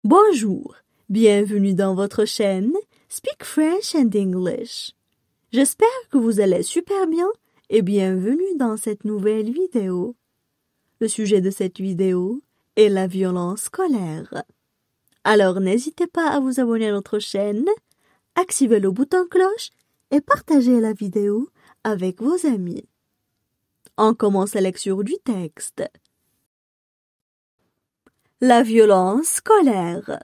Bonjour, bienvenue dans votre chaîne Speak French and English. J'espère que vous allez super bien et bienvenue dans cette nouvelle vidéo. Le sujet de cette vidéo est la violence scolaire. Alors n'hésitez pas à vous abonner à notre chaîne, activez le bouton cloche et partagez la vidéo avec vos amis. On commence la lecture du texte. La violence scolaire.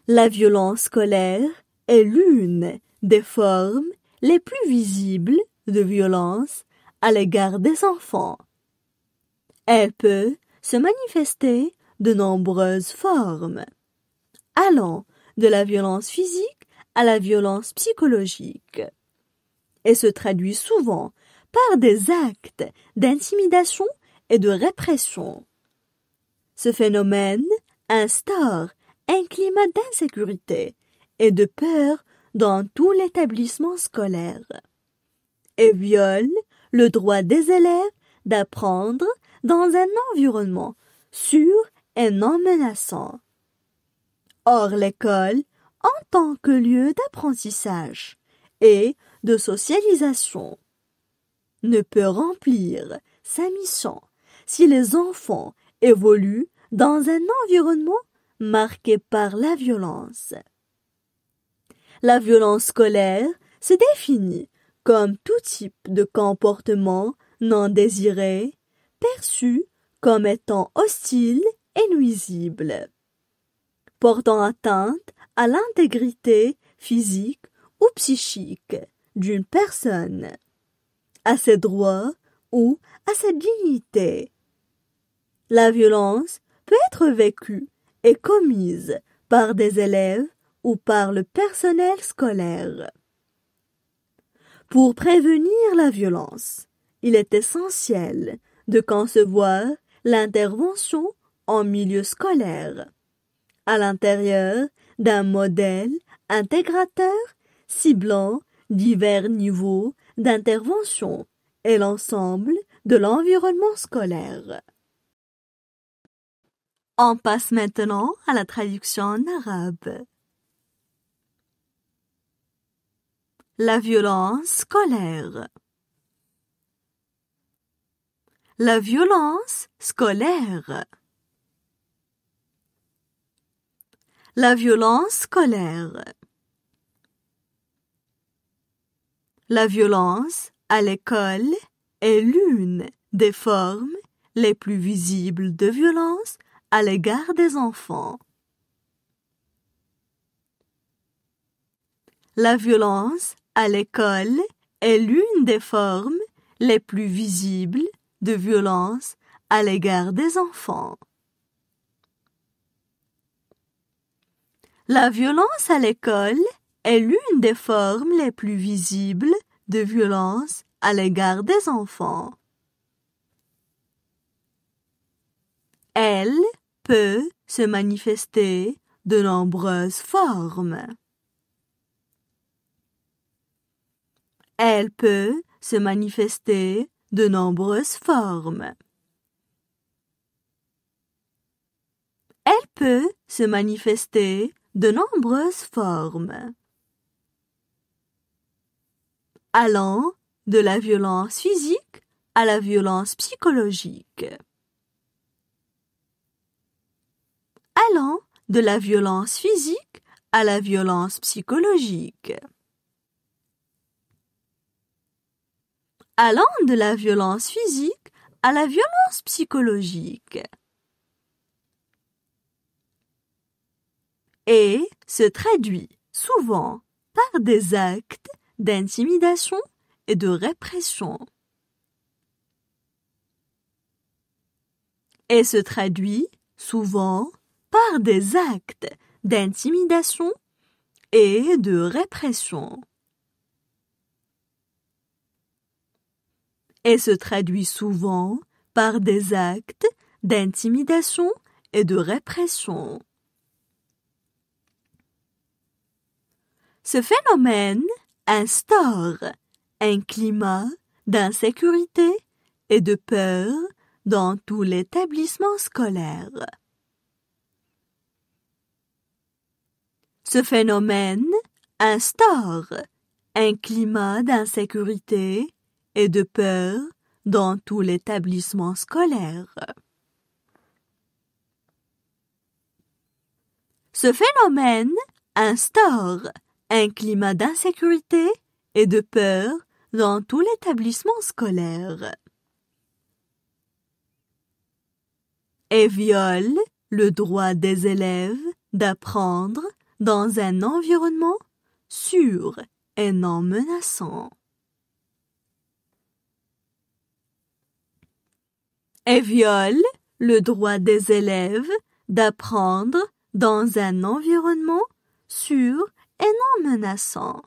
La violence scolaire est l'une des formes les plus visibles de violence à l'égard des enfants. Elle peut se manifester de nombreuses formes, allant de la violence physique à la violence psychologique, et se traduit souvent par des actes d'intimidation et de répression. Ce phénomène instaure un climat d'insécurité et de peur dans tout l'établissement scolaire et viole le droit des élèves d'apprendre dans un environnement sûr et non menaçant. Or, l'école, en tant que lieu d'apprentissage et de socialisation, ne peut remplir sa mission si les enfants évoluent dans un environnement marqué par la violence. La violence scolaire se définit comme tout type de comportement non désiré, perçu comme étant hostile et nuisible, portant atteinte à l'intégrité physique ou psychique d'une personne, à ses droits ou à sa dignité. La violence peut être vécue et commise par des élèves ou par le personnel scolaire. Pour prévenir la violence, il est essentiel de concevoir l'intervention en milieu scolaire à l'intérieur d'un modèle intégrateur ciblant divers niveaux d'intervention et l'ensemble de l'environnement scolaire. On passe maintenant à la traduction en arabe. La violence scolaire. La violence scolaire. La violence scolaire. La violence à l'école est l'une des formes les plus visibles de violence à l'égard des enfants. La violence à l'école est l'une des formes les plus visibles de violence à l'égard des enfants. La violence à l'école est l'une des formes les plus visibles de violence à l'égard des enfants. Elle peut se manifester de nombreuses formes. Elle peut se manifester de nombreuses formes. Elle peut se manifester de nombreuses formes, allant de la violence physique à la violence psychologique, allant de la violence physique à la violence psychologique, allant de la violence physique à la violence psychologique, et se traduit souvent par des actes d'intimidation et de répression. Et se traduit souvent par des actes d'intimidation et de répression. Et se traduit souvent par des actes d'intimidation et de répression. Ce phénomène instaure un climat d'insécurité et de peur dans tout l'établissement scolaire. Ce phénomène instaure un climat d'insécurité et de peur dans tout l'établissement scolaire. Ce phénomène instaure un climat d'insécurité et de peur dans tout l'établissement scolaire et viole le droit des élèves d'apprendre dans un environnement sûr et non menaçant. Et viole le droit des élèves d'apprendre dans un environnement sûr et non menaçant.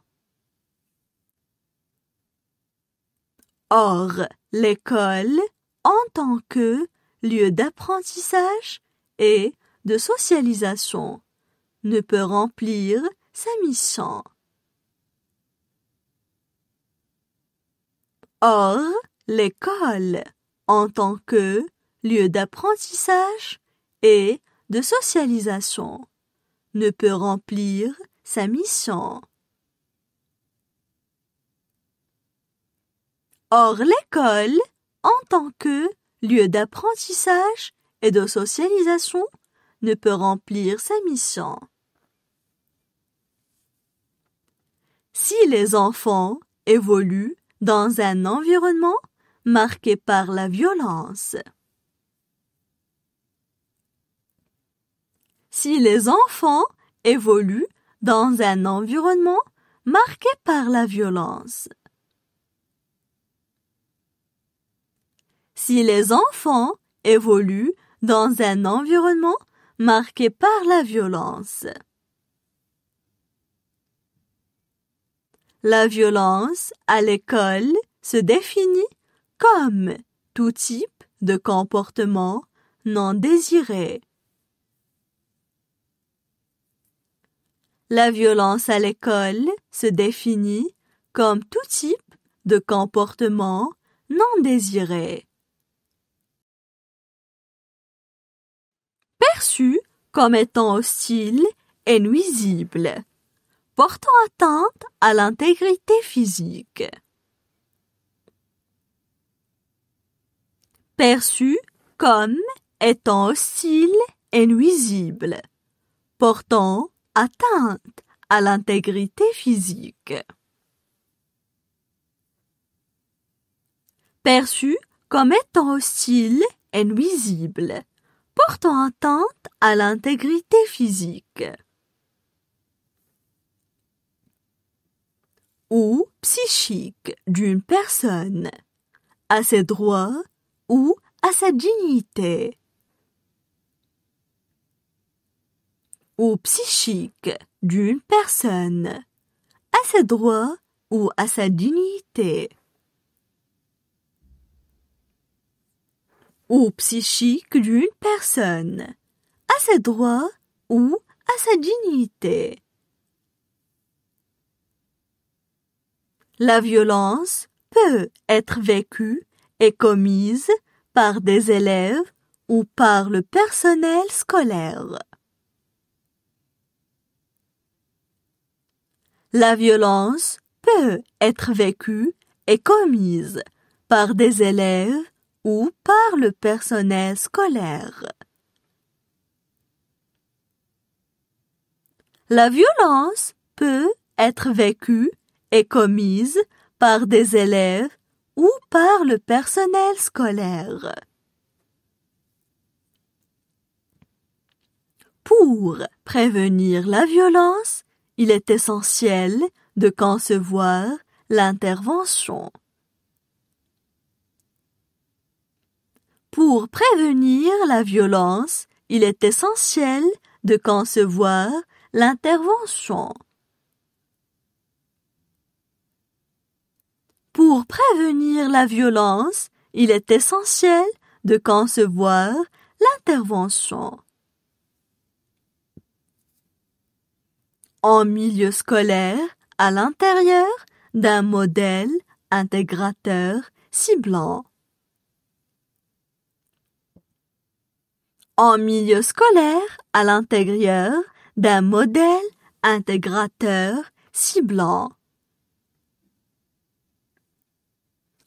Or, l'école, en tant que lieu d'apprentissage et de socialisation, ne peut remplir sa mission. Or, l'école, en tant que lieu d'apprentissage et de socialisation, ne peut remplir sa mission. Or, l'école, en tant que lieu d'apprentissage et de socialisation, ne peut remplir sa mission. Si les enfants évoluent dans un environnement marqué par la violence. Si les enfants évoluent dans un environnement marqué par la violence. Si les enfants évoluent dans un environnement marqué par la violence. La violence à l'école se définit comme tout type de comportement non désiré. La violence à l'école se définit comme tout type de comportement non désiré. Perçu comme étant hostile et nuisible, portant atteinte à l'intégrité physique. Perçu comme étant hostile et nuisible, portant atteinte à l'intégrité physique. Perçu comme étant hostile et nuisible, portant atteinte à l'intégrité physique. Ou psychique d'une personne, à ses droits ou à sa dignité. Ou psychique d'une personne, à ses droits ou à sa dignité. Ou psychique d'une personne, à ses droits ou à sa dignité. La violence peut être vécue et commise par des élèves ou par le personnel scolaire. La violence peut être vécue et commise par des élèves ou par le personnel scolaire. La violence peut être vécue et commise par des élèves ou par le personnel scolaire. Pour prévenir la violence, il est essentiel de concevoir l'intervention. Pour prévenir la violence, il est essentiel de concevoir l'intervention. Pour prévenir la violence, il est essentiel de concevoir l'intervention. En milieu scolaire, à l'intérieur d'un modèle intégrateur ciblant. En milieu scolaire, à l'intérieur d'un modèle intégrateur, ciblant.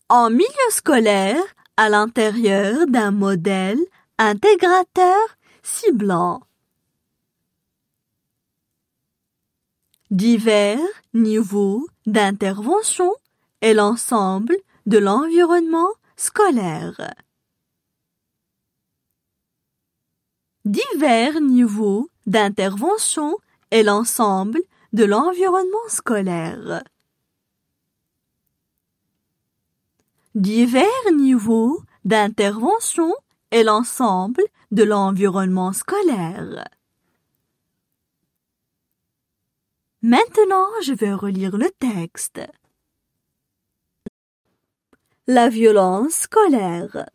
En milieu scolaire, à l'intérieur d'un modèle intégrateur, ciblant. Divers niveaux d'intervention et l'ensemble de l'environnement scolaire. Divers niveaux d'intervention et l'ensemble de l'environnement scolaire. Divers niveaux d'intervention et l'ensemble de l'environnement scolaire. Maintenant, je vais relire le texte. La violence scolaire.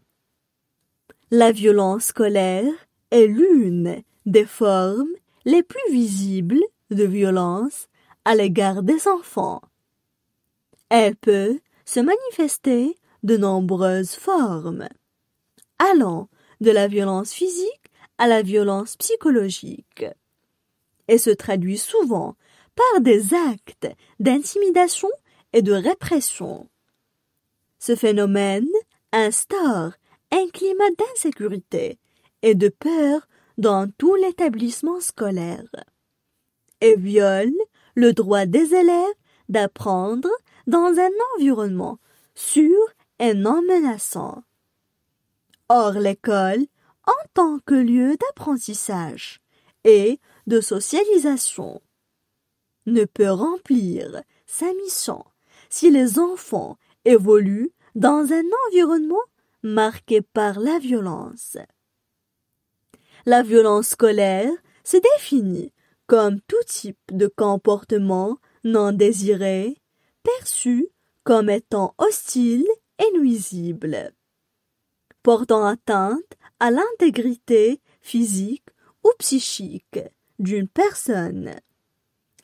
La violence scolaire est l'une des formes les plus visibles de violence à l'égard des enfants. Elle peut se manifester de nombreuses formes, allant de la violence physique à la violence psychologique, et se traduit souvent par des actes d'intimidation et de répression. Ce phénomène instaure un climat d'insécurité et de peur dans tout l'établissement scolaire et viole le droit des élèves d'apprendre dans un environnement sûr et non menaçant. Or, l'école, en tant que lieu d'apprentissage et de socialisation, ne peut remplir sa mission si les enfants évoluent dans un environnement marqué par la violence. La violence scolaire se définit comme tout type de comportement non désiré, perçu comme étant hostile et nuisible, portant atteinte à l'intégrité physique ou psychique d'une personne,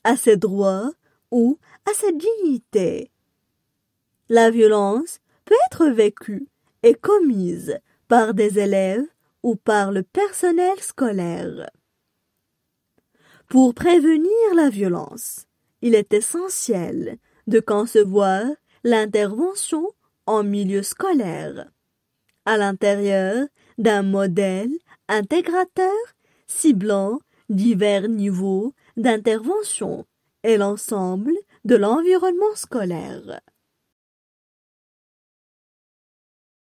à ses droits ou à sa dignité. La violence peut être vécue et commise par des élèves ou par le personnel scolaire. Pour prévenir la violence, il est essentiel de concevoir l'intervention en milieu scolaire, à l'intérieur d'un modèle intégrateur ciblant divers niveaux d'intervention et l'ensemble de l'environnement scolaire.